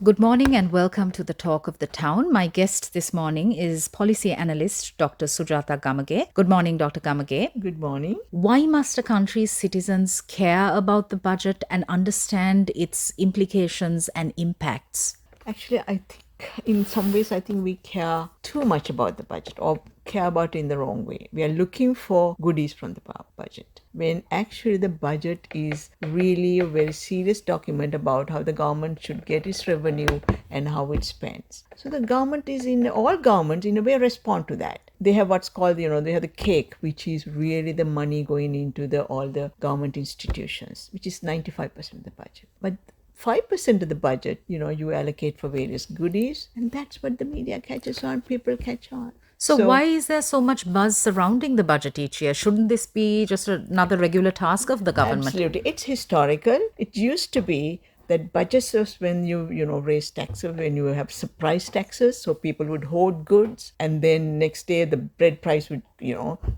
Good morning and welcome to the Talk of the Town. My guest this morning is policy analyst Dr. Sujata Gamage. Good morning, Dr. Gamage. Good morning. Why must a country's citizens care about the budget and understand its implications and impacts? Actually, I think in some ways, I think we care too much about the budget or care about it in the wrong way. We are looking for goodies from the budget when actually the budget is really a very serious document about how the government should get its revenue and how it spends. So the government is all governments in a way respond to that. They have what's called, they have the cake, which is really the money going into all the government institutions, which is 95% of the budget. But 5% of the budget, you allocate for various goodies, and that's what the media catches on, people catch on. So why is there so much buzz surrounding the budget each year? Shouldn't this be just another regular task of the government? Absolutely. It's historical. It used to be that budgets was when you raise taxes, when you have surprise taxes, so people would hoard goods, and then next day the bread price would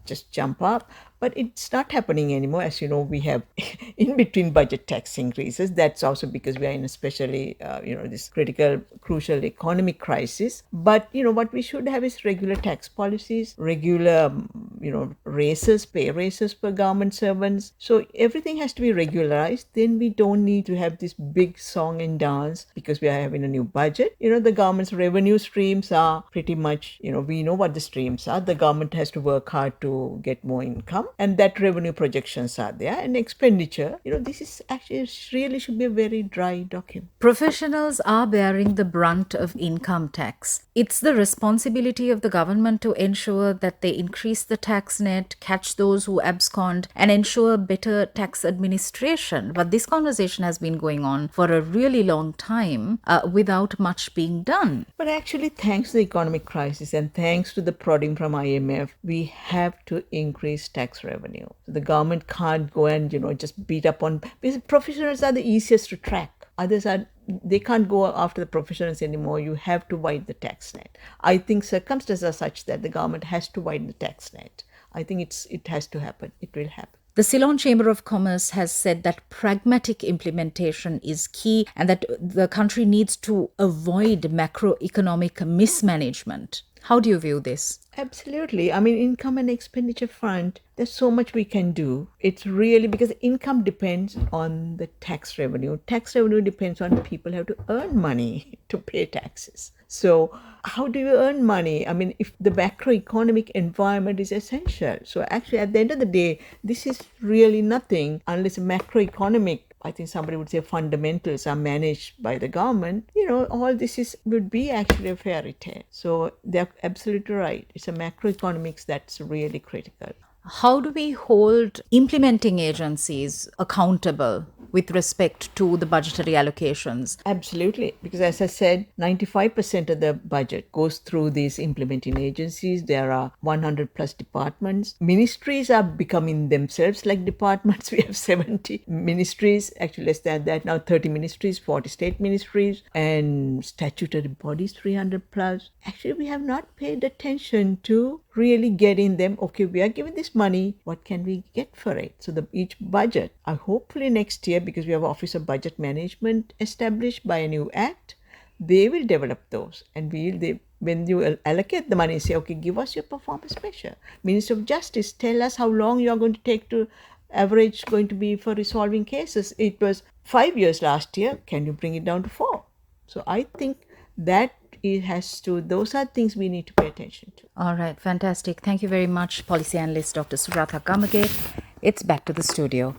just jump up. But it's not happening anymore. As you know, we have in between budget tax increases. That's also because we are in especially this crucial economic crisis. But what we should have is regular tax policies, regular pay raises for government servants. So everything has to be regularized. Then we don't need to have this big song and dance because we are having a new budget. The government's revenue streams are pretty much, we know what the streams are. The government has to work hard to get more income, and that revenue projections are there. And expenditure, this is actually really should be a very dry document. Professionals are bearing the brunt of income tax. It's the responsibility of the government to ensure that they increase the tax net, catch those who abscond, and ensure better tax administration. But this conversation has been going on for a really long time without much being done. But actually, thanks to the economic crisis and thanks to the prodding from IMF, we have to increase tax revenue. So the government can't go and, just beat up on, because professionals are the easiest to track. Others they can't go after the professionals anymore. You have to widen the tax net. I think circumstances are such that the government has to widen the tax net. I think it has to happen. It will happen. The Ceylon Chamber of Commerce has said that pragmatic implementation is key and that the country needs to avoid macroeconomic mismanagement. How do you view this? Absolutely. I mean, income and expenditure front, there's so much we can do. It's really because income depends on the tax revenue. Tax revenue depends on people have to earn money to pay taxes. So how do you earn money? I mean, if the macroeconomic environment is essential. So actually, at the end of the day, this is really nothing unless macroeconomic, I think somebody would say, fundamentals are managed by the government. All this would be actually a fairy tale. So they're absolutely right. It's a macroeconomics that's really critical. How do we hold implementing agencies accountable with respect to the budgetary allocations? Absolutely. Because as I said, 95% of the budget goes through these implementing agencies. There are 100 plus departments. Ministries are becoming themselves like departments. We have 70 ministries, actually less than that now, 30 ministries, 40 state ministries, and statutory bodies, 300 plus. Actually, we have not paid attention to really getting them, okay, we are giving this money, what can we get for it? So each budget, hopefully next year, because we have Office of Budget Management established by a new act, they will develop those. And when you allocate the money, say, okay, give us your performance measure. Minister of Justice, tell us how long you're going to take to average going to be for resolving cases. It was 5 years last year. Can you bring it down to 4? So I think that those are things we need to pay attention to. All right, fantastic. Thank you very much, policy analyst Dr. Sujata Gamage. It's back to the studio.